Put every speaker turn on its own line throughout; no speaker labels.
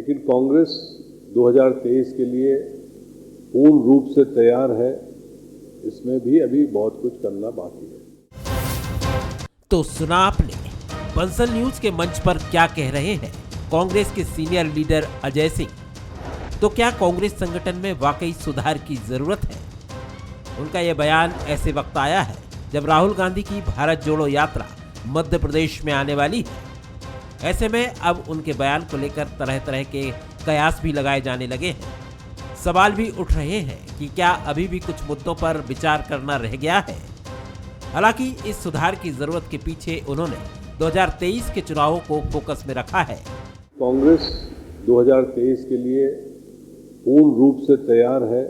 लेकिन कांग्रेस 2023 के लिए पूर्ण रूप से तैयार है। इसमें भी अभी बहुत कुछ करना बाकी है।
तो सुना आपने बंसल न्यूज के मंच पर क्या कह रहे हैं कांग्रेस के सीनियर लीडर अजय सिंह। तो क्या कांग्रेस संगठन में वाकई सुधार की जरूरत है? उनका यह बयान ऐसे वक्त आया है जब राहुल गांधी की भारत जोड़ो यात्रा मध्य प्रदेश में आने वाली है। ऐसे में अब उनके बयान को लेकर तरह तरह के कयास भी लगाए जाने लगे हैं। सवाल भी उठ रहे हैं कि क्या अभी भी कुछ मुद्दों पर विचार करना रह गया है। हालांकि इस सुधार की जरूरत के पीछे उन्होंने 2023 के चुनावों को फोकस में रखा है।
कांग्रेस 2023 के लिए पूर्ण रूप से तैयार है।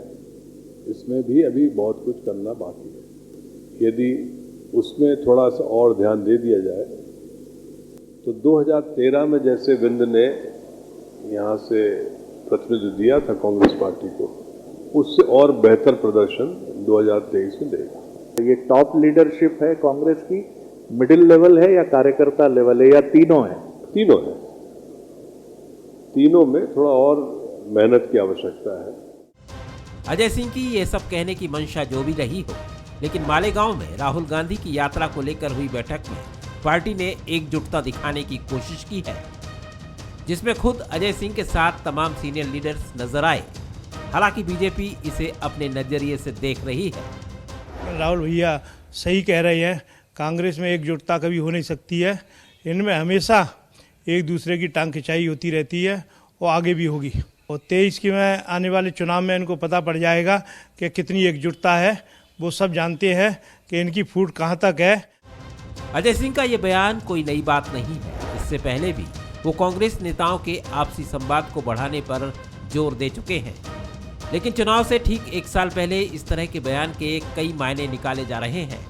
इसमें भी अभी बहुत कुछ करना बाकी है। यदि उसमें थोड़ा सा और ध्यान दे दिया जाए तो 2013 में जैसे विंद ने यहाँ से प्रतिनिधित्व दिया था कांग्रेस पार्टी को, उससे और बेहतर प्रदर्शन 2023 में देगा।
ये टॉप लीडरशिप है कांग्रेस की, मिडिल लेवल है या कार्यकर्ता लेवल है या तीनों है?
तीनों है। तीनों में थोड़ा और मेहनत की आवश्यकता है।
अजय सिंह की ये सब कहने की मंशा जो भी रही हो, लेकिन मालेगांव में राहुल गांधी की यात्रा को लेकर हुई बैठक में पार्टी ने एकजुटता दिखाने की कोशिश की है, जिसमें खुद अजय सिंह के साथ तमाम सीनियर लीडर्स नजर आए। हालांकि बीजेपी इसे अपने नजरिए से देख रही है।
राहुल भैया सही कह रहे हैं, कांग्रेस में एकजुटता कभी हो नहीं सकती है। इनमें हमेशा एक दूसरे की टांग खिंचाई होती रहती है और आगे भी होगी। और 23 की में आने वाले चुनाव में इनको पता पड़ जाएगा कि कितनी एकजुटता है। वो सब जानते हैं कि इनकी फूट कहाँ तक है।
अजय सिंह का ये बयान कोई नई बात नहीं है। इससे पहले भी वो कांग्रेस नेताओं के आपसी संवाद को बढ़ाने पर जोर दे चुके हैं। लेकिन चुनाव से ठीक एक साल पहले इस तरह के बयान के कई मायने निकाले जा रहे हैं।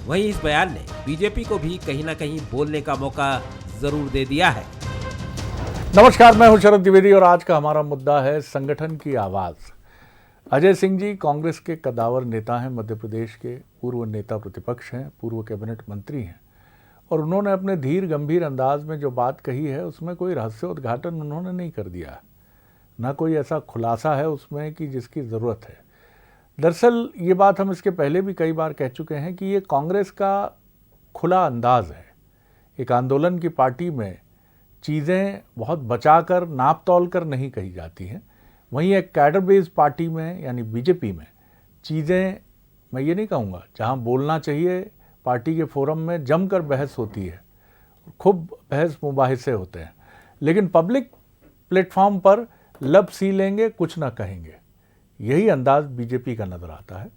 वहीं इस बयान ने बीजेपी को भी कहीं ना कहीं बोलने का मौका जरूर दे दिया है।
नमस्कार, मैं हूं शरद द्विवेदी और आज का हमारा मुद्दा है संगठन की आवाज़। अजय सिंह जी कांग्रेस के कद्दावर नेता हैं, मध्य प्रदेश के पूर्व नेता प्रतिपक्ष हैं, पूर्व कैबिनेट मंत्री हैं और उन्होंने अपने धीर गंभीर अंदाज में जो बात कही है उसमें कोई रहस्योद्घाटन उन्होंने नहीं कर दिया है, ना कोई ऐसा खुलासा है उसमें कि जिसकी ज़रूरत है। दरअसल ये बात हम इसके पहले भी कई बार कह चुके हैं कि ये कांग्रेस का खुला अंदाज है। एक आंदोलन की पार्टी में चीज़ें बहुत बचाकर नाप तोल कर नहीं कही जाती हैं। वहीं एक कैडर बेस्ड पार्टी में यानी बीजेपी में चीज़ें, मैं ये नहीं कहूँगा, जहाँ बोलना चाहिए पार्टी के फोरम में जमकर बहस होती है, खूब बहस मुबाहिसे होते हैं, लेकिन पब्लिक प्लेटफॉर्म पर लब सी लेंगे, कुछ ना कहेंगे। यही अंदाज बीजेपी का नज़र आता है।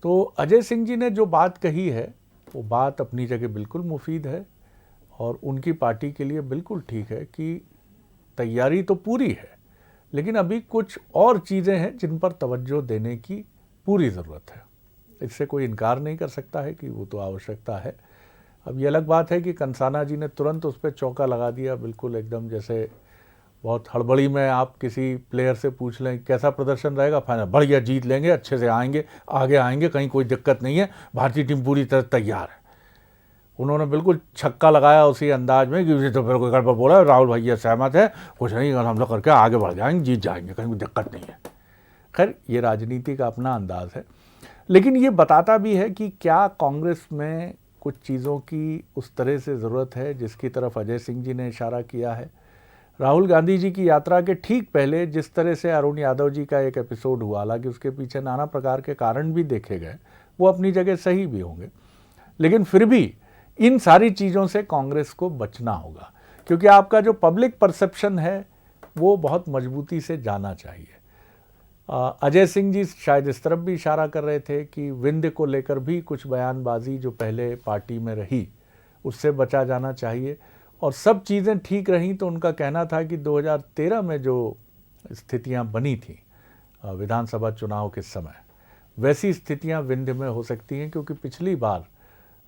तो अजय सिंह जी ने जो बात कही है वो बात अपनी जगह बिल्कुल मुफीद है और उनकी पार्टी के लिए बिल्कुल ठीक है कि तैयारी तो पूरी है, लेकिन अभी कुछ और चीज़ें हैं जिन पर तवज्जो देने की पूरी ज़रूरत है। इससे कोई इनकार नहीं कर सकता है कि वो तो आवश्यकता है। अब ये अलग बात है कि कंसाना जी ने तुरंत उस पर चौका लगा दिया, बिल्कुल एकदम जैसे बहुत हड़बड़ी में आप किसी प्लेयर से पूछ लें कैसा प्रदर्शन रहेगा, फाइनल बढ़िया जीत लेंगे, अच्छे से आएंगे, आगे आएंगे, कहीं कोई दिक्कत नहीं है, भारतीय टीम पूरी तरह तैयार है। उन्होंने बिल्कुल छक्का लगाया उसी अंदाज में कि तो फिर कोई गड़बड़ बोला, राहुल भैया सहमत है, कुछ नहीं, अगर हम लोग करके आगे बढ़ जाएंगे, जीत जाएंगे, कहीं कोई दिक्कत नहीं है। खैर ये राजनीति का अपना अंदाज है, लेकिन ये बताता भी है कि क्या कांग्रेस में कुछ चीज़ों की उस तरह से ज़रूरत है जिसकी तरफ अजय सिंह जी ने इशारा किया है। राहुल गांधी जी की यात्रा के ठीक पहले जिस तरह से अरुण यादव जी का एक एपिसोड हुआ, हालांकि उसके पीछे नाना प्रकार के कारण भी देखे गए, वो अपनी जगह सही भी होंगे, लेकिन फिर भी इन सारी चीज़ों से कांग्रेस को बचना होगा, क्योंकि आपका जो पब्लिक परसेप्शन है वो बहुत मजबूती से जाना चाहिए। अजय सिंह जी शायद इस तरफ भी इशारा कर रहे थे कि विंध्य को लेकर भी कुछ बयानबाजी जो पहले पार्टी में रही उससे बचा जाना चाहिए, और सब चीज़ें ठीक रहीं तो उनका कहना था कि 2013 में जो स्थितियां बनी थी विधानसभा चुनाव के समय, वैसी स्थितियां विंध्य में हो सकती हैं, क्योंकि पिछली बार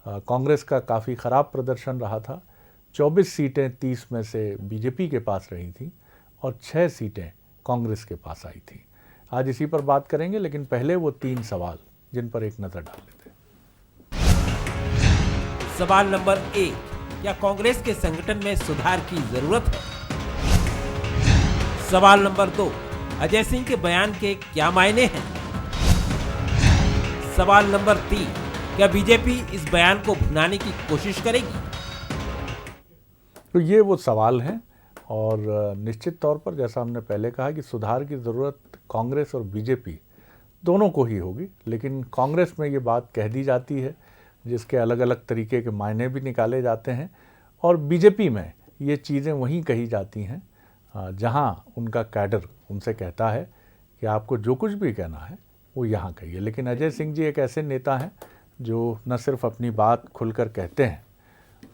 कांग्रेस का काफ़ी ख़राब प्रदर्शन रहा था। 24 सीटें 30 में से बीजेपी के पास रही थी और 6 सीटें कांग्रेस के पास आई थी। आज इसी पर बात करेंगे, लेकिन पहले वो 3 सवाल जिन पर एक नज़र डाल लेते हैं।
सवाल नंबर 1, क्या कांग्रेस के संगठन में सुधार की जरूरत है? सवाल नंबर 2, अजय सिंह के बयान के क्या मायने हैं? सवाल नंबर 3, क्या बीजेपी इस बयान को भुनाने की कोशिश करेगी?
तो ये वो सवाल हैं और निश्चित तौर पर जैसा हमने पहले कहा कि सुधार की ज़रूरत कांग्रेस और बीजेपी दोनों को ही होगी, लेकिन कांग्रेस में ये बात कह दी जाती है जिसके अलग अलग तरीके के मायने भी निकाले जाते हैं, और बीजेपी में ये चीज़ें वहीं कही जाती हैं जहां उनका कैडर उनसे कहता है कि आपको जो कुछ भी कहना है वो यहाँ कहिए। लेकिन अजय सिंह जी एक ऐसे नेता हैं जो न सिर्फ अपनी बात खुलकर कहते हैं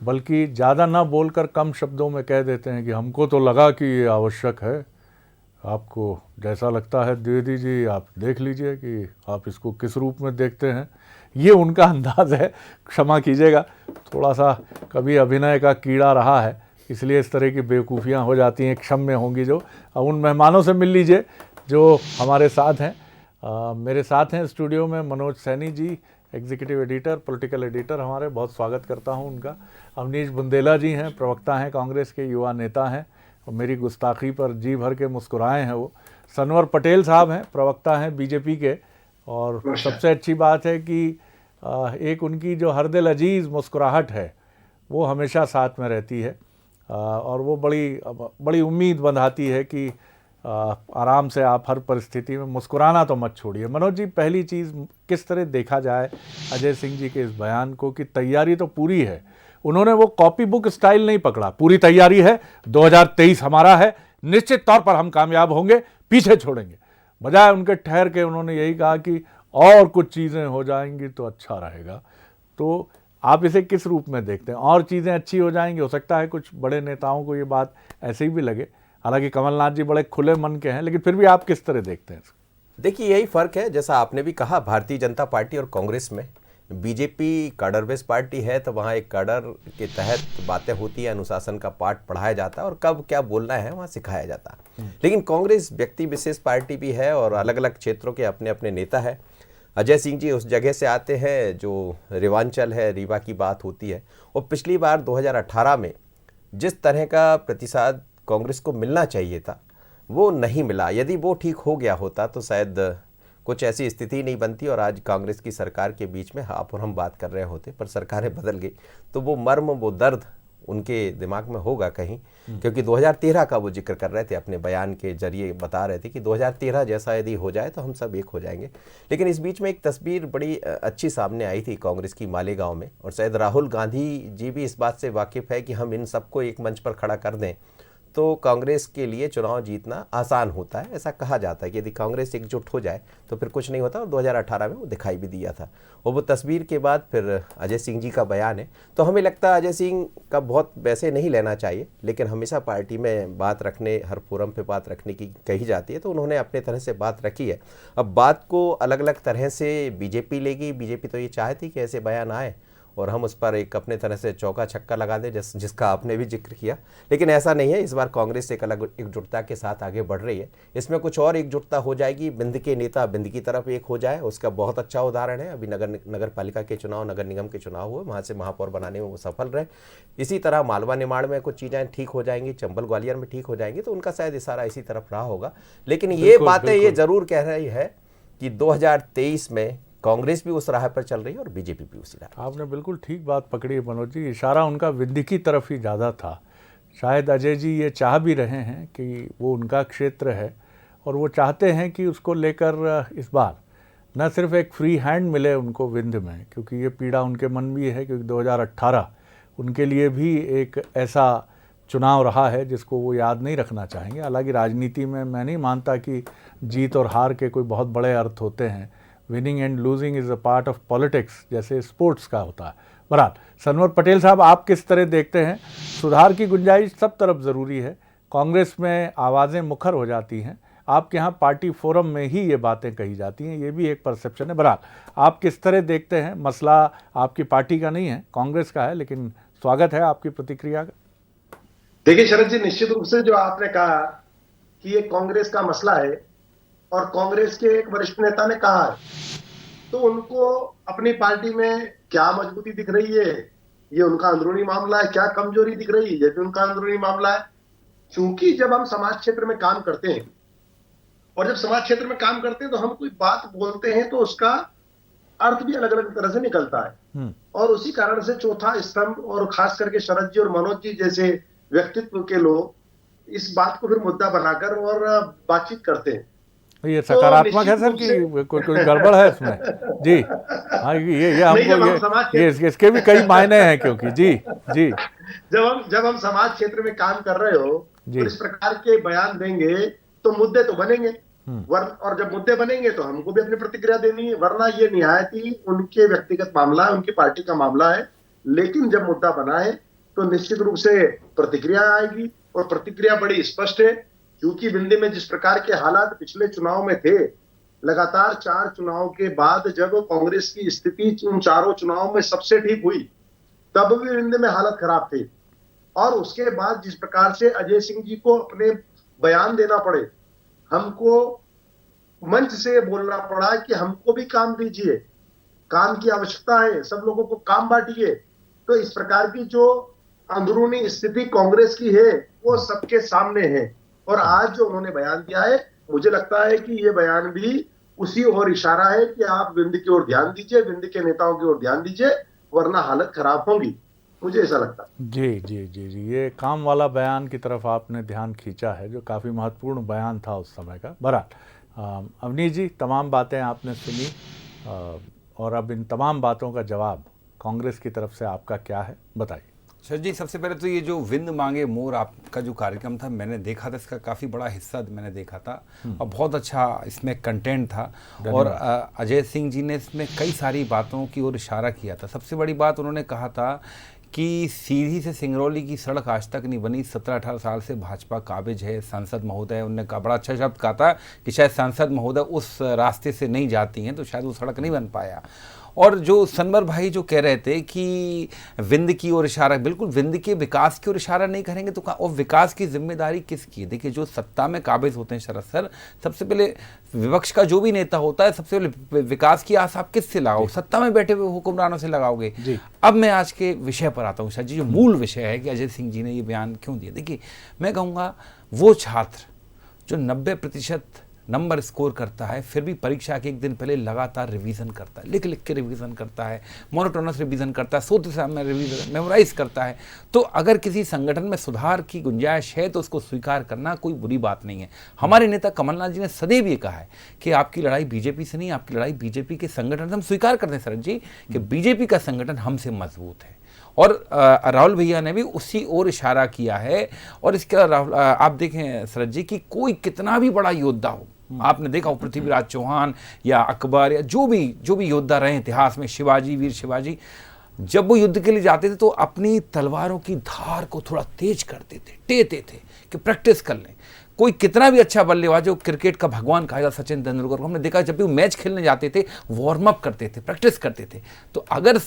बल्कि ज़्यादा ना बोलकर कम शब्दों में कह देते हैं कि हमको तो लगा कि ये आवश्यक है, आपको जैसा लगता है दे दीजिए, आप देख लीजिए कि आप इसको किस रूप में देखते हैं। ये उनका अंदाज़ है। क्षमा कीजिएगा, थोड़ा सा कभी अभिनय का कीड़ा रहा है, इसलिए इस तरह की बेवकूफ़ियाँ हो जाती हैं, क्षम्य होंगी जो। अब उन मेहमानों से मिल लीजिए जो हमारे साथ हैं। मेरे साथ हैं स्टूडियो में Manoj Saini ji, executive editor, political editor हमारे, बहुत स्वागत करता हूं उनका। अवनीश बुंदेला जी हैं, प्रवक्ता हैं, कांग्रेस के युवा नेता हैं और मेरी गुस्ताखी पर जी भर के मुस्कुराए हैं वो। सनवर पटेल साहब हैं, प्रवक्ता हैं बीजेपी के, और सबसे अच्छी बात है कि एक उनकी जो हर दिल अजीज़ मुस्कुराहट है वो हमेशा साथ में रहती है और वो बड़ी उम्मीद बंधाती है कि आराम से आप हर परिस्थिति में मुस्कुराना तो मत छोड़िए। मनोज जी, पहली चीज़ किस तरह देखा जाए अजय सिंह जी के इस बयान को कि तैयारी तो पूरी है, उन्होंने वो कॉपी बुक स्टाइल नहीं पकड़ा, पूरी तैयारी है, 2023 हमारा है, निश्चित तौर पर हम कामयाब होंगे, पीछे छोड़ेंगे। बजाय उनके ठहर के उन्होंने यही कहा कि और कुछ चीज़ें हो जाएंगी तो अच्छा रहेगा। तो आप इसे किस रूप में देखते हैं? और चीज़ें अच्छी हो जाएंगी? हो सकता है कुछ बड़े नेताओं को ये बात ऐसे ही भी लगे, हालांकि कमलनाथ जी बड़े खुले मन के हैं, लेकिन फिर भी आप किस तरह देखते हैं?
देखिए, यही फ़र्क है, जैसा आपने भी कहा, भारतीय जनता पार्टी और कांग्रेस में। बीजेपी कैडर बेस्ड पार्टी है तो वहाँ एक कैडर के तहत बातें होती है, अनुशासन का पाठ पढ़ाया जाता है और कब क्या बोलना है वहाँ सिखाया जाता है। लेकिन कांग्रेस व्यक्ति विशेष पार्टी भी है और अलग अलग क्षेत्रों के अपने अपने नेता है। अजय सिंह जी उस जगह से आते हैं जो रेवांचल है, रीवा की बात होती है, और पिछली बार 2018 में जिस तरह का प्रतिसाद कांग्रेस को मिलना चाहिए था वो नहीं मिला। यदि वो ठीक हो गया होता तो शायद कुछ ऐसी स्थिति नहीं बनती और आज कांग्रेस की सरकार के बीच में आप और हम बात कर रहे होते, पर सरकारें बदल गई तो वो मर्म, वो दर्द उनके दिमाग में होगा कहीं, क्योंकि 2013 का वो जिक्र कर रहे थे, अपने बयान के जरिए बता रहे थे कि 2013 जैसा यदि हो जाए तो हम सब एक हो जाएंगे। लेकिन इस बीच में एक तस्वीर बड़ी अच्छी सामने आई थी कांग्रेस की मालेगांव में, और शायद राहुल गांधी जी भी इस बात से वाकिफ़ है कि हम इन सबको एक मंच पर खड़ा कर दें तो कांग्रेस के लिए चुनाव जीतना आसान होता है। ऐसा कहा जाता है कि यदि कांग्रेस एकजुट हो जाए तो फिर कुछ नहीं होता, और 2018 में वो दिखाई भी दिया था। और वो तस्वीर के बाद फिर अजय सिंह जी का बयान है, तो हमें लगता है अजय सिंह का बहुत वैसे नहीं लेना चाहिए, लेकिन हमेशा पार्टी में बात रखने, हर फोरम पे बात रखने की कही जाती है, तो उन्होंने अपने तरह से बात रखी है। अब बात को अलग अलग तरह से बीजेपी लेगी। बीजेपी तो ये चाहती कि ऐसे बयान आए और हम उस पर एक अपने तरह से चौका छक्का लगा दें, जिसका आपने भी जिक्र किया, लेकिन ऐसा नहीं है। इस बार कांग्रेस एक अलग एकजुटता के साथ आगे बढ़ रही है। इसमें कुछ और एकजुटता हो जाएगी, बिंद के नेता बिंद की तरफ एक हो जाए, उसका बहुत अच्छा उदाहरण है। अभी नगर पालिका के चुनाव, नगर निगम के चुनाव हुए, वहाँ से महापौर बनाने में वो सफल रहे। इसी तरह मालवा निमाड़ में कुछ चीज़ें ठीक हो जाएंगी, चंबल ग्वालियर में ठीक हो जाएंगी, तो उनका शायद इशारा इसी तरफ रहा होगा। लेकिन ये बातें ये जरूर कह रही है कि 2023 में कांग्रेस भी उस राह पर चल रही है और बीजेपी भी उसी राह।
आपने बिल्कुल ठीक बात पकड़ी है मनोज जी, इशारा उनका विंध्य की तरफ ही ज़्यादा था। शायद अजय जी ये चाह भी रहे हैं कि वो उनका क्षेत्र है और वो चाहते हैं कि उसको लेकर इस बार न सिर्फ एक फ्री हैंड मिले उनको विंध्य में, क्योंकि ये पीड़ा उनके मन में है, क्योंकि 2018 उनके लिए भी एक ऐसा चुनाव रहा है जिसको वो याद नहीं रखना चाहेंगे। हालांकि राजनीति में मैं नहीं मानता कि जीत और हार के कोई बहुत बड़े अर्थ होते हैं। Winning and losing is a part of politics, जैसे स्पोर्ट्स का होता है। बहरहाल, सनवर पटेल साहब, आप किस तरह देखते हैं? सुधार की गुंजाइश सब तरफ ज़रूरी है, कांग्रेस में आवाज़ें मुखर हो जाती हैं, आपके यहाँ पार्टी फोरम में ही ये बातें कही जाती हैं, ये भी एक परसेप्शन है। बहरहाल, आप किस तरह देखते हैं? मसला आपकी पार्टी का नहीं है, कांग्रेस का है, लेकिन स्वागत है आपकी प्रतिक्रिया का।
देखिए शरद जी, निश्चित रूप से जो आपने कहा कि ये कांग्रेस का मसला है और कांग्रेस के एक वरिष्ठ नेता ने कहा है, तो उनको अपनी पार्टी में क्या मजबूती दिख रही है, ये उनका अंदरूनी मामला है, क्या कमजोरी दिख रही है, ये भी उनका अंदरूनी मामला है। क्योंकि जब हम समाज क्षेत्र में काम करते हैं और जब समाज क्षेत्र में काम करते हैं तो हम कोई बात बोलते हैं तो उसका अर्थ भी अलग अलग तरह से निकलता है। और उसी कारण से चौथा स्तंभ और खास करके शरद जी और मनोज जी जैसे व्यक्तित्व के लोग इस बात को फिर मुद्दा बनाकर और बातचीत करते हैं।
ये सकारात्मक है सर कि कोई गड़बड़ है इसमें? जी हाँ, ये हमको इसके भी कई मायने हैं, क्योंकि जी जी
जब हम समाज क्षेत्र में काम कर रहे हो तो इस प्रकार के बयान देंगे तो मुद्दे तो बनेंगे, और जब मुद्दे बनेंगे तो हमको भी अपनी प्रतिक्रिया देनी है, वरना ये निहायत ही उनके व्यक्तिगत मामला है, उनकी पार्टी का मामला है। लेकिन जब मुद्दा बना है तो निश्चित रूप से प्रतिक्रिया आएगी, और प्रतिक्रिया बड़ी स्पष्ट है, क्योंकि विंध्य में जिस प्रकार के हालात पिछले चुनाव में थे, लगातार 4 चुनाव के बाद जब कांग्रेस की स्थिति उन चारों चुनाव में सबसे ठीक हुई, तब भी विंध्य में हालत खराब थी। और उसके बाद जिस प्रकार से अजय सिंह जी को अपने बयान देना पड़े, हमको मंच से बोलना पड़ा कि हमको भी काम दीजिए, काम की आवश्यकता है, सब लोगों को काम बांटिए। तो इस प्रकार की जो अंदरूनी स्थिति कांग्रेस की है वो सबके सामने है, और आज जो उन्होंने बयान दिया है, मुझे लगता है कि ये बयान भी उसी ओर इशारा है कि आप विंध्य की ओर ध्यान दीजिए, विंध्य के नेताओं की ओर ध्यान दीजिए, वरना हालत खराब होगी, मुझे ऐसा लगता है।
जी जी जी जी ये काम वाला बयान की तरफ आपने ध्यान खींचा है, जो काफ़ी महत्वपूर्ण बयान था उस समय का। बहरहाल अवनीश जी, तमाम बातें आपने सुनी, और अब इन तमाम बातों का जवाब कांग्रेस की तरफ से आपका क्या है, बताइए।
सर जी, सबसे पहले तो ये जो विंध्य मांगे मोर आपका जो कार्यक्रम था, मैंने देखा था, इसका काफ़ी बड़ा हिस्सा मैंने देखा था, और बहुत अच्छा इसमें कंटेंट था। और अजय सिंह जी ने इसमें कई सारी बातों की ओर इशारा किया था। सबसे बड़ी बात उन्होंने कहा था कि सीधी से सिंगरौली की सड़क आज तक नहीं बनी, 17-18 साल से भाजपा काबिज है। सांसद महोदय, उन्होंने कहा, बड़ा अच्छा शब्द कहा था कि शायद सांसद महोदय उस रास्ते से नहीं जाती हैं, तो शायद वो सड़क नहीं बन पाया। और जो सनवर भाई जो कह रहे थे कि विंध्य की ओर इशारा, बिल्कुल विंध्य के विकास की ओर इशारा नहीं करेंगे तो और विकास की जिम्मेदारी किसकी है? देखिए, जो सत्ता में काबिज होते हैं शरद सर, सबसे पहले विपक्ष का जो भी नेता होता है, सबसे पहले विकास की आस आप किससे लगाओ? सत्ता में बैठे हुए हुक्मरानों से लगाओगे। अब मैं आज के विषय पर आता हूँ सर जी, जो मूल विषय है कि अजय सिंह जी ने ये बयान क्यों दिया। देखिए, मैं कहूँगा वो छात्र जो 90% नंबर स्कोर करता है, फिर भी परीक्षा के एक दिन पहले लगातार रिवीजन करता है, लिख लिख के रिवीजन करता है, मोनोटोनस रिवीजन करता है, सूत्र सामने रिवीजन मेमोराइज करता है। तो अगर किसी संगठन में सुधार की गुंजाइश है तो उसको स्वीकार करना कोई बुरी बात नहीं है। हमारे नेता कमलनाथ जी ने सदैव ये कहा है कि आपकी लड़ाई बीजेपी से नहीं, आपकी लड़ाई बीजेपी के संगठन से। हम स्वीकार करते हैं शरद जी कि बीजेपी का संगठन हमसे मजबूत है, और राहुल भैया ने भी उसी ओर इशारा किया है। और इसके आप देखें शरद जी कि कोई कितना भी बड़ा योद्धा हो, आपने देखा हो पृथ्वीराज चौहान या अकबर या जो भी योद्धा रहे इतिहास में, शिवाजी, वीर शिवाजी, जब वो युद्ध के लिए जाते थे तो अपनी तलवारों की धार को थोड़ा तेज करते थे, टेते थे कि प्रैक्टिस कर लें। कोई कितना भी अच्छा बल्लेबाज हो, क्रिकेट का भगवान कहा जाता सचिन तेंदुलकर को, हमने देखा जब भी वो मैच खेलने जाते थे वार्म अप करते थे, प्रैक्टिस करते थे। तो अगर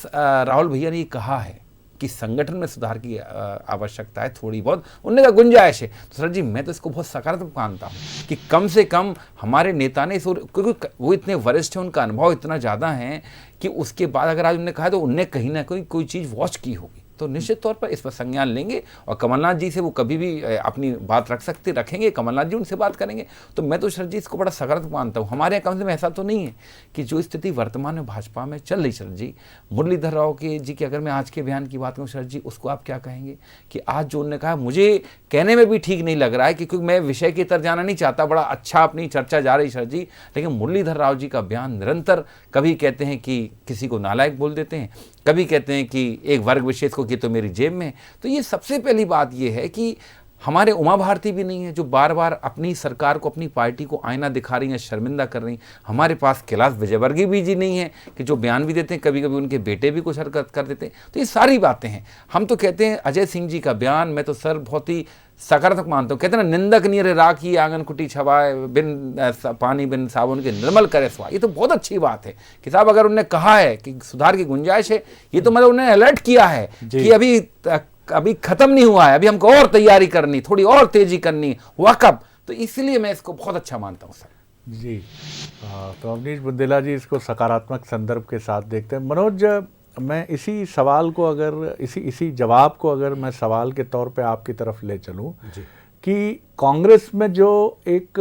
राहुल भैया ने ये कहा है कि संगठन में सुधार की आवश्यकता है, थोड़ी बहुत उनने का गुंजाइश है, तो सर जी मैं तो इसको बहुत सकारात्मक मानता हूँ कि कम से कम हमारे नेता ने, क्योंकि वो इतने वरिष्ठ हैं, उनका अनुभव इतना ज़्यादा है कि उसके बाद अगर आज उन्होंने कहा तो उनने कहीं ना कोई चीज़ वॉच की होगी, तो निश्चित तौर पर इस पर संज्ञान लेंगे। और कमलनाथ जी से वो कभी भी अपनी बात रखेंगे, कमलनाथ जी उनसे बात करेंगे। तो मैं तो शरद जी इसको बड़ा सकारात्मक मानता हूँ। हमारे यहाँ कम से कम ऐसा तो नहीं है कि जो स्थिति वर्तमान में भाजपा में चल रही शरद जी, मुरलीधर राव के जी की अगर मैं आज के बयान की बात करूँ शरद जी, उसको आप क्या कहेंगे कि आज जो उन्होंने कहा, मुझे कहने में भी ठीक नहीं लग रहा है कि क्योंकि मैं विषय की तरफ जाना नहीं चाहता, बड़ा अच्छा अपनी चर्चा जा रही शरद जी, लेकिन मुरलीधर राव जी का बयान निरंतर, कभी कहते हैं कि किसी को नालायक बोल देते हैं, कभी कहते हैं कि एक वर्ग विशेष को कि तो मेरी जेब में। तो ये सबसे पहली बात ये है कि हमारे उमा भारती भी नहीं है जो बार बार अपनी सरकार को, अपनी पार्टी को आईना दिखा रही हैं, शर्मिंदा कर रही हैं। हमारे पास कैलाश विजयवर्गीय भी जी नहीं है कि जो बयान भी देते हैं, कभी कभी उनके बेटे भी कुछ हरकत कर देते हैं। तो ये सारी बातें हैं। हम तो कहते हैं अजय सिंह जी का बयान मैं तो सर बहुत ही सकारात्मक मानता हूँ। कहते हैं ना, निंदक नीर राखी आंगन कुटी छवाए, बिन पानी बिन साबुन के निर्मल करे स्वाय। ये तो बहुत अच्छी बात है कि साहब अगर उन्होंने कहा है कि सुधार की गुंजाइश है, ये तो मतलब उन्होंने अलर्ट किया है कि अभी खत्म नहीं हुआ है, अभी हमको और तैयारी करनी, थोड़ी और तेजी करनी, वाकब। तो इसलिए मैं इसको बहुत अच्छा मानता हूँ सर
जी। तो अवनीश बुंदेला जी इसको सकारात्मक संदर्भ के साथ देखते हैं। मनोज, मैं इसी सवाल को अगर इसी जवाब को अगर मैं सवाल के तौर पे आपकी तरफ ले चलूँ कि कांग्रेस में जो एक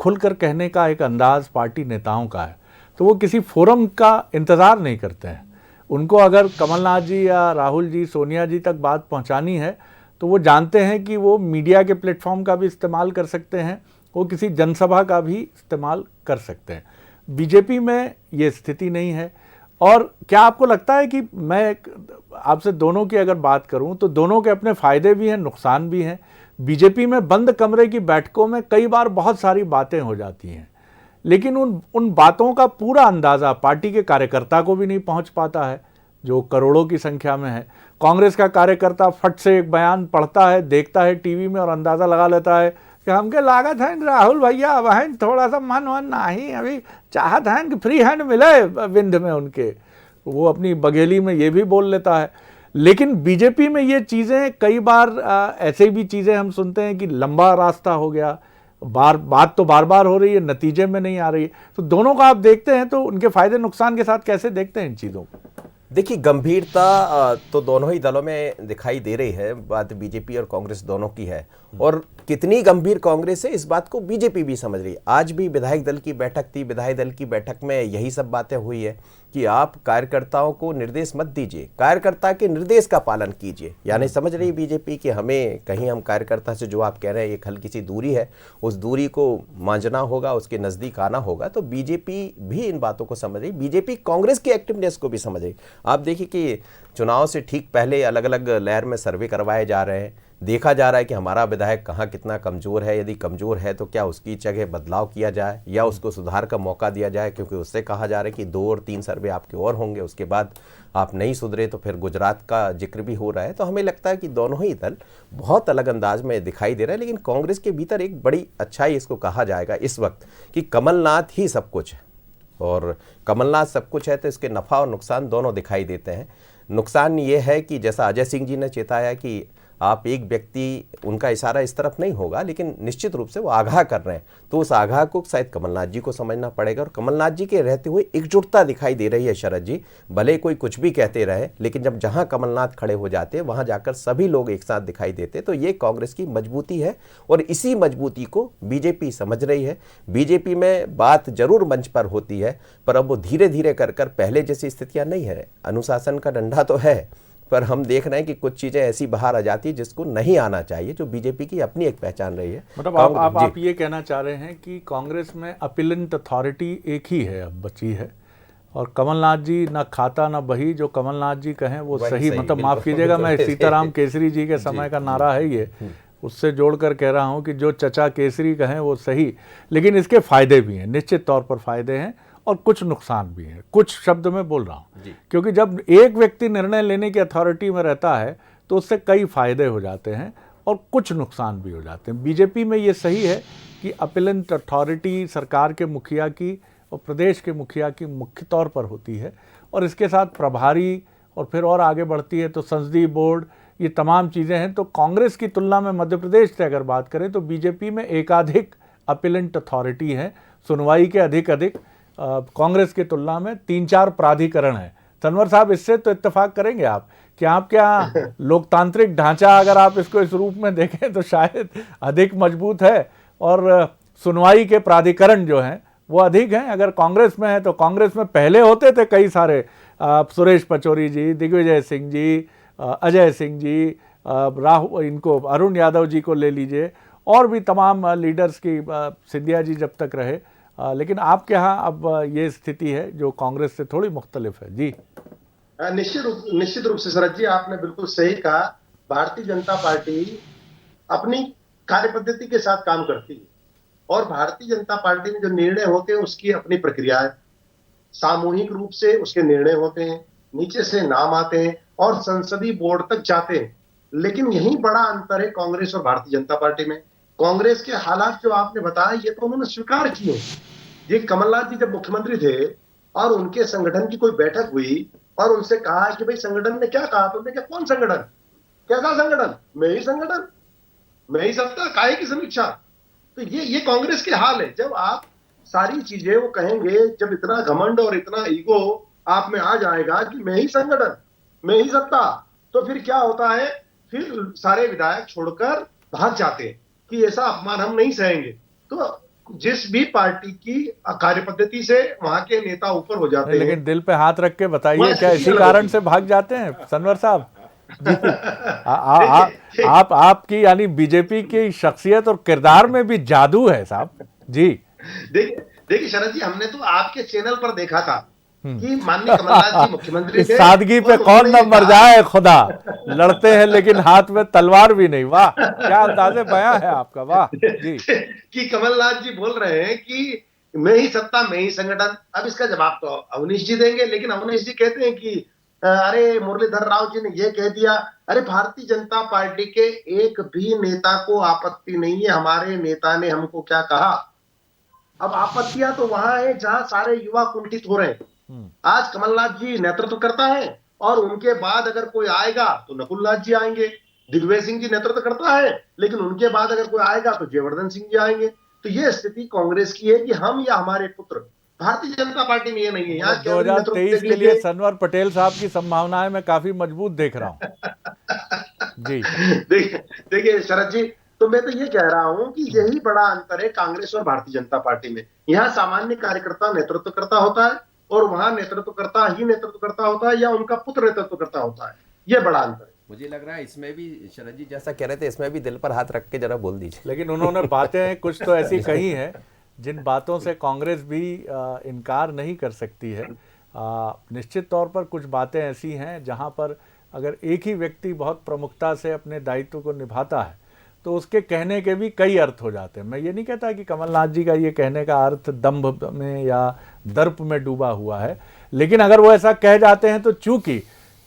खुलकर कहने का एक अंदाज पार्टी नेताओं का है, तो वो किसी फोरम का इंतज़ार नहीं करते हैं। उनको अगर कमलनाथ जी या राहुल जी, सोनिया जी तक बात पहुंचानी है तो वो जानते हैं कि वो मीडिया के प्लेटफॉर्म का भी इस्तेमाल कर सकते हैं, वो किसी जनसभा का भी इस्तेमाल कर सकते हैं। बीजेपी में ये स्थिति नहीं है। और क्या आपको लगता है कि मैं आपसे दोनों की अगर बात करूं तो दोनों के अपने फ़ायदे भी हैं, नुकसान भी हैं। बीजेपी में बंद कमरे की बैठकों में कई बार बहुत सारी बातें हो जाती हैं, लेकिन उन बातों का पूरा अंदाज़ा पार्टी के कार्यकर्ता को भी नहीं पहुंच पाता है, जो करोड़ों की संख्या में है। कांग्रेस का कार्यकर्ता फट से एक बयान पढ़ता है, देखता है टीवी में और अंदाज़ा लगा लेता है कि हमके लागत है राहुल भैया वह थोड़ा सा मन नहीं, अभी चाहत है कि फ्री हैंड मिले विंध में उनके, वो अपनी बघेली में ये भी बोल लेता है। लेकिन बीजेपी में ये चीज़ें कई बार ऐसे भी चीज़ें हम सुनते हैं कि लंबा रास्ता हो गया, बात तो बार बार हो रही है, नतीजे में नहीं आ रही है। तो दोनों का आप देखते हैं तो उनके फायदे नुकसान के साथ कैसे देखते हैं इन चीज़ों को?
देखिए, गंभीरता तो दोनों ही दलों में दिखाई दे रही है। बात बीजेपी और कांग्रेस दोनों की है, और कितनी गंभीर कांग्रेस है इस बात को बीजेपी भी समझ रही है। आज भी विधायक दल की बैठक थी, विधायक दल की बैठक में यही सब बातें हुई है कि आप कार्यकर्ताओं को निर्देश मत दीजिए, कार्यकर्ता के निर्देश का पालन कीजिए। यानी समझ रही बीजेपी कि हमें कहीं हम कार्यकर्ता से जो आप कह रहे हैं एक हल्की सी दूरी है, उस दूरी को मांझना होगा, उसके नज़दीक आना होगा। तो बीजेपी भी इन बातों को समझ रही, बीजेपी कांग्रेस की एक्टिवनेस को भी समझ रही। आप देखिए कि चुनाव से ठीक पहले अलग अलग लेयर में सर्वे करवाए जा रहे हैं, देखा जा रहा है कि हमारा विधायक कहाँ कितना कमज़ोर है, यदि कमज़ोर है तो क्या उसकी जगह बदलाव किया जाए या उसको सुधार का मौका दिया जाए, क्योंकि उससे कहा जा रहा है कि 2 और 3 सर्वे आपके और होंगे, उसके बाद आप नहीं सुधरे तो फिर गुजरात का जिक्र भी हो रहा है। तो हमें लगता है कि दोनों ही दल बहुत अलग अंदाज में दिखाई दे रहे हैं। लेकिन कांग्रेस के भीतर एक बड़ी अच्छाई इसको कहा जाएगा इस वक्त कि कमलनाथ ही सब कुछ है, और कमलनाथ सब कुछ है तो इसके नफ़ा और नुकसान दोनों दिखाई देते हैं। नुकसान ये है कि जैसा अजय सिंह जी ने चेताया कि आप एक व्यक्ति, उनका इशारा इस तरफ नहीं होगा लेकिन निश्चित रूप से वो आगाह कर रहे हैं, तो उस आगाह को शायद कमलनाथ जी को समझना पड़ेगा। और कमलनाथ जी के रहते हुए एकजुटता दिखाई दे रही है शरद जी। भले कोई कुछ भी कहते रहे, लेकिन जब जहां कमलनाथ खड़े हो जाते वहां जाकर सभी लोग एक साथ दिखाई देते। तो ये कांग्रेस की मजबूती है, और इसी मजबूती को बीजेपी समझ रही है। बीजेपी में बात जरूर मंच पर होती है, पर अब वो धीरे धीरे कर पहले जैसी स्थितियां नहीं है। अनुशासन का डंडा तो है, पर हम देख रहे हैं कि कुछ चीजें ऐसी बाहर आ जाती है जिसको नहीं आना चाहिए, जो बीजेपी की अपनी एक पहचान रही है।
मतलब आप ये कहना चाह रहे हैं कि कांग्रेस में अपीलेंट अथॉरिटी एक ही है, अब बची है, और कमलनाथ जी ना खाता ना बही, जो कमलनाथ जी कहें वो सही। मतलब माफ कीजिएगा, मैं सीताराम केसरी जी के समय का नारा है ये, उससे जोड़कर कह रहा हूँ कि जो चचा केसरी कहें वो सही। लेकिन इसके फायदे भी हैं, निश्चित तौर पर फायदे हैं, और कुछ नुकसान भी हैं। कुछ शब्द में बोल रहा हूँ, क्योंकि जब एक व्यक्ति निर्णय लेने की अथॉरिटी में रहता है तो उससे कई फायदे हो जाते हैं और कुछ नुकसान भी हो जाते हैं। बीजेपी में ये सही है कि अपीलेंट अथॉरिटी सरकार के मुखिया की और प्रदेश के मुखिया की मुख्य तौर पर होती है, और इसके साथ प्रभारी, और फिर और आगे बढ़ती है तो संसदीय बोर्ड, ये तमाम चीज़ें हैं। तो कांग्रेस की तुलना में मध्य प्रदेश से अगर बात करें तो बीजेपी में एकाधिक अपीलेंट अथॉरिटी है, सुनवाई के अधिक कांग्रेस की तुलना में 3-4 प्राधिकरण है। तनवर साहब, इससे तो इत्तेफाक करेंगे आप कि आपके यहाँ लोकतांत्रिक ढांचा, अगर आप इसको इस रूप में देखें तो शायद अधिक मजबूत है, और सुनवाई के प्राधिकरण जो हैं वो अधिक हैं। अगर कांग्रेस में है तो कांग्रेस में पहले होते थे कई सारे, सुरेश पचौरी जी, दिग्विजय सिंह जी, अजय सिंह जी, राहुल, इनको अरुण यादव जी को ले लीजिए, और भी तमाम लीडर्स की, सिंधिया जी जब तक रहे। लेकिन आपके यहाँ अब ये स्थिति है जो कांग्रेस से थोड़ी मुख्तलिफ है। जी,
निश्चित रूप से शरद जी, आपने बिल्कुल सही कहा। भारतीय जनता पार्टी अपनी कार्य पद्धति के साथ काम करती है, और भारतीय जनता पार्टी में जो निर्णय होते हैं उसकी अपनी प्रक्रिया है। सामूहिक रूप से उसके निर्णय होते हैं, नीचे से नाम आते हैं और संसदीय बोर्ड तक जाते हैं। लेकिन यही बड़ा अंतर है कांग्रेस और भारतीय जनता पार्टी में। कांग्रेस के हालात जो आपने बताया ये तो उन्होंने स्वीकार किए। ये कमलनाथ जी जब मुख्यमंत्री थे और उनके संगठन की कोई बैठक हुई और उनसे कहा कि भाई संगठन ने क्या कहा, तो उन्होंने कहा कौन संगठन, कैसा संगठन, मैं ही संगठन, मैं ही सत्ता, काहे की समीक्षा। तो ये कांग्रेस के हाल है। जब आप सारी चीजें वो कहेंगे, जब इतना घमंड और इतना ईगो आप में आ जाएगा कि मैं ही संगठन, मैं ही सत्ता, तो फिर क्या होता है, फिर सारे विधायक छोड़कर भाग जाते हैं कि ऐसा अपमान हम नहीं सहेंगे। तो जिस भी पार्टी की कार्य पद्धति से वहां के नेता ऊपर हो जाते हैं।
लेकिन दिल पे हाथ रख के बताइए,
वहाँ
क्या
स्थिति
इसी
अलग
कारण
होती
से भाग जाते हैं सनवर साहब जी?
देखिए,
आपकी यानी बीजेपी की शख्सियत और किरदार में भी जादू है साहब जी।
देखिए शरद जी, हमने तो आपके चैनल पर देखा था कि माननीय कमलनाथ जी मुख्यमंत्री
इस
थे
सादगी पे
और
कौन
उन्होंने
न मर
कहा-
जाए खुदा, लड़ते हैं लेकिन हाथ में तलवार भी नहीं। वाह, क्या अंदाजे बयां है आपका, वाह जी।
कि कमलनाथ जी बोल रहे हैं कि मैं ही सत्ता मैं ही संगठन। अब इसका जवाब तो अवनीश जी देंगे, लेकिन अवनीश जी कहते हैं कि अरे मुरलीधर राव जी ने ये कह दिया। अरे भारतीय जनता पार्टी के एक भी नेता को आपत्ति नहीं है, हमारे नेता ने हमको क्या कहा। अब आपत्तियां तो वहां है जहां सारे युवा कुंठित हो रहे हैं। आज कमलनाथ जी नेतृत्व करता है और उनके बाद अगर कोई आएगा तो नकुलनाथ जी आएंगे। दिग्विजय सिंह जी नेतृत्व करता है, लेकिन उनके बाद अगर कोई आएगा तो जयवर्धन सिंह जी आएंगे। तो ये स्थिति कांग्रेस की है कि हम या हमारे पुत्र। भारतीय जनता पार्टी में ये नहीं है। यहाँ केवल नेतृत्व
2023
देख
के लिए
लीजिए।
सनवर पटेल साहब की संभावनाएं मैं काफी मजबूत देख रहा हूं जी।
देखिए शरद जी, तो मैं तो ये कह रहा हूं कि यही बड़ा अंतर है कांग्रेस और भारतीय जनता पार्टी में। यहाँ सामान्य कार्यकर्ता नेतृत्व करता होता है और वहां नेतृत्व करता होता है या उनका पुत्र नेतृत्व करता होता है। यह बड़ा अंतर है।
मुझे लग रहा है इसमें भी शरद जी जैसा कह रहे थे, इसमें भी दिल पर हाथ रख के जरा बोल दीजिए।
लेकिन उन्होंने बातें कुछ तो ऐसी कही हैं जिन बातों से कांग्रेस भी इनकार नहीं कर सकती है। निश्चित तौर पर कुछ बातें ऐसी हैं जहां पर अगर एक ही व्यक्ति बहुत प्रमुखता से अपने दायित्व को निभाता है तो उसके कहने के भी कई अर्थ हो जाते हैं। मैं ये नहीं कहता कि कमलनाथ जी का ये कहने का अर्थ दंभ में या दर्प में डूबा हुआ है, लेकिन अगर वो ऐसा कह जाते हैं तो चूंकि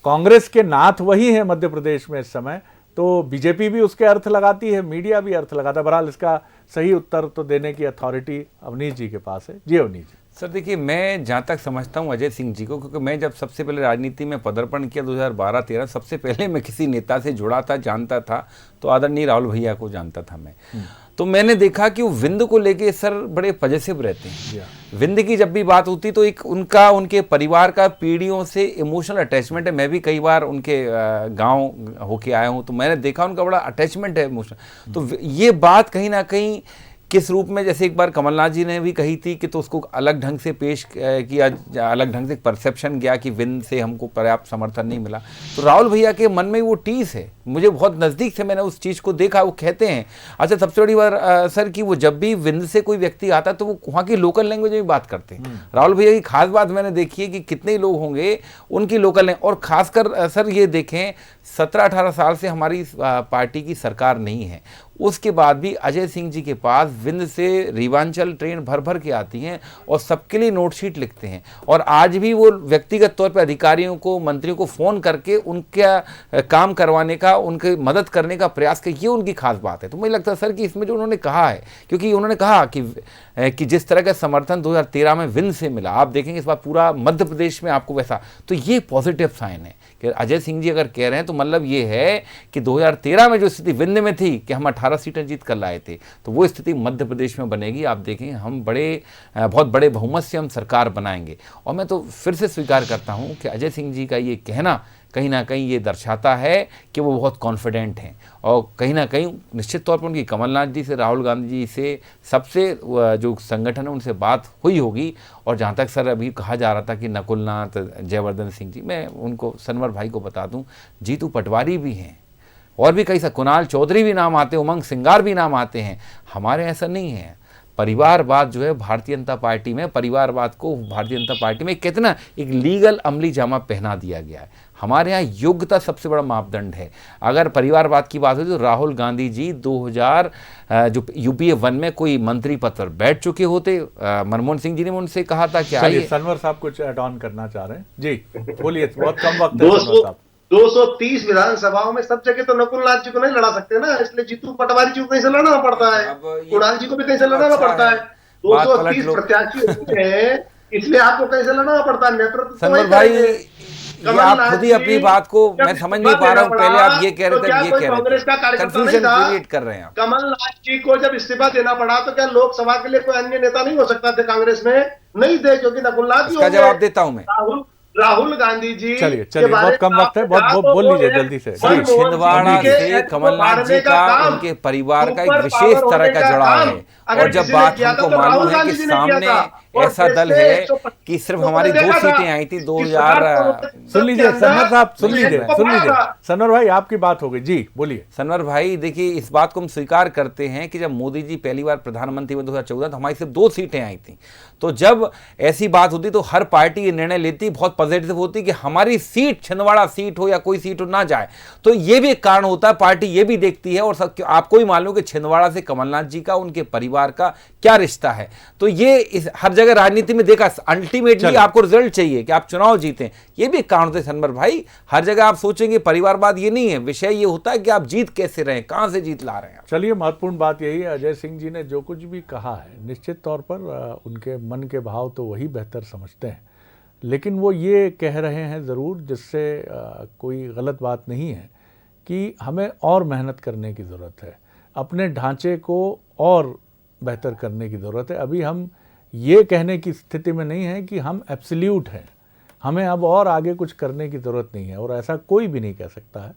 कांग्रेस के नाथ वही हैं मध्य प्रदेश में इस समय, तो बीजेपी भी उसके अर्थ लगाती है, मीडिया भी अर्थ लगाता है। बहरहाल इसका सही उत्तर तो देने की अथॉरिटी अवनीश जी के पास है। जी अवनीश जी।
सर देखिए, मैं जहाँ तक समझता हूँ अजय सिंह जी को, क्योंकि मैं जब सबसे पहले राजनीति में पदार्पण किया 2012-13, सबसे पहले मैं किसी नेता से जुड़ा था, जानता था तो आदरणीय राहुल भैया को जानता था मैं। तो मैंने देखा कि वो विंद को लेके सर बड़े पॉजिटिव रहते हैं। विंद की जब भी बात होती तो एक उनके परिवार का पीढ़ियों से इमोशनल अटैचमेंट है। मैं भी कई बार उनके गांव होके आया हूं तो मैंने देखा उनका बड़ा अटैचमेंट है इमोशनल। तो ये बात कहीं ना कहीं किस रूप में, जैसे एक बार कमलनाथ जी ने भी कही थी कि तो उसको अलग ढंग से पेश किया, अलग ढंग से परसेप्शन गया कि विंद से हमको पर्याप्त समर्थन नहीं मिला। तो राहुल भैया के मन में वो टीस है, मुझे बहुत नज़दीक से मैंने उस चीज़ को देखा। वो कहते हैं, अच्छा सबसे बड़ी बात सर कि वो जब भी विंद से कोई व्यक्ति आता तो वो वहाँ की लोकल लैंग्वेज में बात करते हैं। राहुल भैया की खास बात मैंने देखी है कि कितने लोग होंगे उनकी लोकल लैंग्वेज, और खासकर सर ये देखें 17-18 साल से हमारी पार्टी की सरकार नहीं है, उसके बाद भी अजय सिंह जी के पास विंद से रीवांचल ट्रेन भर भर के आती हैं और सबके लिए नोटशीट लिखते हैं। और आज भी वो व्यक्तिगत तौर पर अधिकारियों को, मंत्रियों को फ़ोन करके उनका काम करवाने का, उनकी मदद करने का प्रयास कर, ये उनकी खास बात है। तो मुझे लगता है सर कि इसमें जो उन्होंने कहा है, क्योंकि उन्होंने कहा कि जिस तरह का समर्थन 2013 में विंद से मिला, आप देखेंगे इस बार पूरा मध्य प्रदेश में आपको वैसा, तो ये पॉजिटिव साइन है कि अजय सिंह जी अगर कह रहे हैं तो मतलब ये है कि 2013 में जो स्थिति विंद में थी कि हम 18 सीटें जीत कर लाए थे, तो वो स्थिति मध्य प्रदेश में बनेगी। आप देखें हम बहुत बड़े बहुमत से हम सरकार बनाएंगे। और मैं तो फिर से स्वीकार करता हूँ कि अजय सिंह जी का ये कहना कहीं ना कहीं ये दर्शाता है कि वो बहुत कॉन्फिडेंट हैं, और कहीं ना कहीं निश्चित तौर पर उनकी कमलनाथ जी से, राहुल गांधी जी से, सबसे जो संगठन है उनसे बात हुई होगी। और जहाँ तक सर अभी कहा जा रहा था कि नकुलनाथ, जयवर्धन सिंह जी, मैं उनको सनवर भाई को बता दूं, जीतू पटवारी भी हैं और भी कई, कुणाल चौधरी भी नाम आते हैं, उमंग सिंगार भी नाम आते हैं। हमारे ऐसा नहीं है। परिवारवाद जो है भारतीय जनता पार्टी में, परिवारवाद को भारतीय जनता पार्टी में कितना एक लीगल अमली जामा पहना दिया गया है। हमारे यहाँ योग्यता सबसे बड़ा मापदंड है। अगर परिवारवाद की बात हो तो राहुल गांधी जी 2000 जो यूपीए 1 में कोई मंत्री पद पर बैठ चुके होते, मनमोहन सिंह जी ने उनसे कहा था कि आइए।
सनवर साहब कुछ ऐड ऑन करना चाह रहे हैं जी, बोलिए, बहुत कम वक्त है सनवर साहब।
230 विधानसभाओं में सब जगह तो नकुलनाथ जी को नहीं लड़ा सकते ना, इसलिए जीतू पटवारी जी को कहीं से लड़ना पड़ता है, कुणाल जी को भी कहीं से लड़ना पड़ता है। 230 प्रत्याशी होते हैं, इसलिए आपको कहीं से लड़ना पड़ता है। नेतृत्व
सनवर भाई, ये आप खुद ही अपनी बात को मैं समझ नहीं पा रहा हूँ। पहले आप ये कह रहे थे, ये कह रहे थे, कंफ्यूजन क्रिएट कर रहे हैं आप।
कमलनाथ जी को जब इस्तीफा देना पड़ा तो क्या लोकसभा के लिए कोई अन्य नेता नहीं हो सकता थे कांग्रेस में? नहीं थे, क्योंकि नकुलनाथ जी
इसका जवाब देता हूं मैं।
राहुल गांधी जी
चलिए
के बारे
बहुत कम
में
वक्त है,
आपने कहा
बहुत
तो
बोल
वो
लीजिए
एक
जल्दी से।
मनमोहन सिंह
छिंदवाड़ा
के
से
एक्ट को
कमलनाथ जी
फाड़ने
का
काम,
उनके परिवार का एक
सुपर
विशेष
पावर
तरह
होने
का
का
जुड़ाव
काम
है।
अगर
और जब
किसी ने
बात
किया था
हमको
तो राहुल
मालूम है कि
गांधी जी ने किया
सामने
था। और
ऐसा
देश
दल
के
है
125
कि सिर्फ
लोगों
हमारी
ने
2
देखा था
सीटें आई थी
कि
2000।
सुन लीजिए सनवर साहब, सुन लीजिए
था।
सनवर भाई, आपकी बात हो गई जी, बोलिए।
सनवर भाई देखिए, इस बात को हम स्वीकार करते हैं कि जब मोदी जी पहली बार प्रधानमंत्री बने 2014, तो हमारी सिर्फ 2 सीटें आई थी। तो जब ऐसी बात होती तो हर पार्टी ये निर्णय लेती, बहुत पॉजिटिव होती कि हमारी सीट, छिंदवाड़ा सीट हो या कोई सीट हो, ना जाए। तो ये भी एक कारण होता है, पार्टी ये भी देखती है। और आपको भी मालूम कि छिंदवाड़ा से कमलनाथ जी का, उनके परिवार का क्या रिश्ता है। तो ये हर जगह राजनीति में देखा, अल्टीमेटली आपको रिजल्ट चाहिए कि आप चुनाव जीतें। ये भी एक कारण होता है सनवर भाई। हर जगह आप सोचेंगे परिवारवाद, ये नहीं है विषय। ये होता है कि आप जीत कैसे रहे, कहां से जीत ला रहे हैं।
चलिए, महत्वपूर्ण बात यही है, अजय सिंह जी ने जो कुछ भी कहा है, निश्चित तौर पर उनके मन के भाव तो वही बेहतर समझते हैं। लेकिन वो ये कह रहे हैं ज़रूर, जिससे कोई गलत बात नहीं है, कि हमें और मेहनत करने की ज़रूरत है, अपने ढांचे को और बेहतर करने की ज़रूरत है। अभी हम ये कहने की स्थिति में नहीं है कि हम एब्सोल्यूट हैं, हमें अब और आगे कुछ करने की ज़रूरत नहीं है। और ऐसा कोई भी नहीं कह सकता है,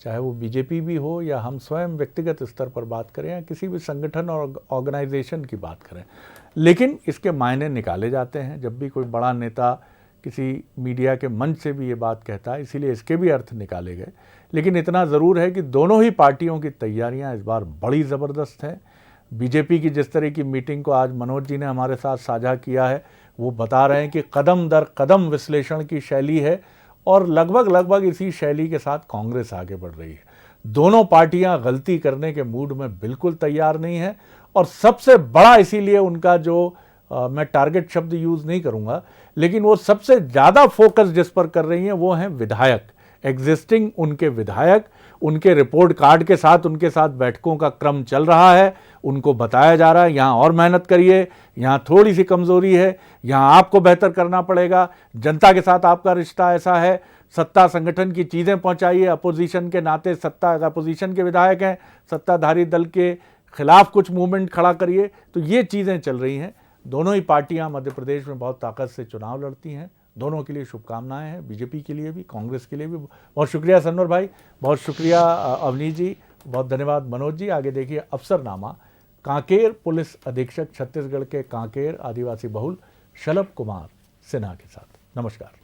चाहे वो बीजेपी भी हो या हम स्वयं व्यक्तिगत स्तर पर बात करें या किसी भी संगठन और ऑर्गेनाइजेशन की बात करें। लेकिन इसके मायने निकाले जाते हैं जब भी कोई बड़ा नेता किसी मीडिया के मंच से भी ये बात कहता है, इसीलिए इसके भी अर्थ निकाले गए। लेकिन इतना ज़रूर है कि दोनों ही पार्टियों की तैयारियां इस बार बड़ी ज़बरदस्त हैं। बीजेपी की जिस तरह की मीटिंग को आज मनोज जी ने हमारे साथ साझा किया है, वो बता रहे हैं कि कदम दर कदम विश्लेषण की शैली है और लगभग इसी शैली के साथ कांग्रेस आगे बढ़ रही है। दोनों पार्टियां गलती करने के मूड में बिल्कुल तैयार नहीं है। और सबसे बड़ा इसीलिए उनका जो मैं टारगेट शब्द यूज़ नहीं करूंगा, लेकिन वो सबसे ज़्यादा फोकस जिस पर कर रही हैं वो हैं विधायक, एग्जिस्टिंग उनके विधायक। उनके रिपोर्ट कार्ड के साथ उनके साथ बैठकों का क्रम चल रहा है, उनको बताया जा रहा है यहाँ और मेहनत करिए, यहाँ थोड़ी सी कमज़ोरी है, यहाँ आपको बेहतर करना पड़ेगा, जनता के साथ आपका रिश्ता ऐसा है, सत्ता संगठन की चीज़ें पहुँचाइए, अपोजिशन के नाते, सत्ता अपोजिशन के विधायक हैं, सत्ताधारी दल के खिलाफ कुछ मूवमेंट खड़ा करिए। तो ये चीज़ें चल रही हैं। दोनों ही पार्टियां मध्य प्रदेश में बहुत ताकत से चुनाव लड़ती हैं। दोनों के लिए शुभकामनाएं हैं, बीजेपी के लिए भी, कांग्रेस के लिए भी। बहुत शुक्रिया सनवर भाई, बहुत शुक्रिया अवनीश जी, बहुत धन्यवाद मनोज जी। आगे देखिए अफसरनामा। कांकेर पुलिस अधीक्षक छत्तीसगढ़ के कांकेर आदिवासी बहुल शलभ कुमार सिन्हा के साथ। नमस्कार।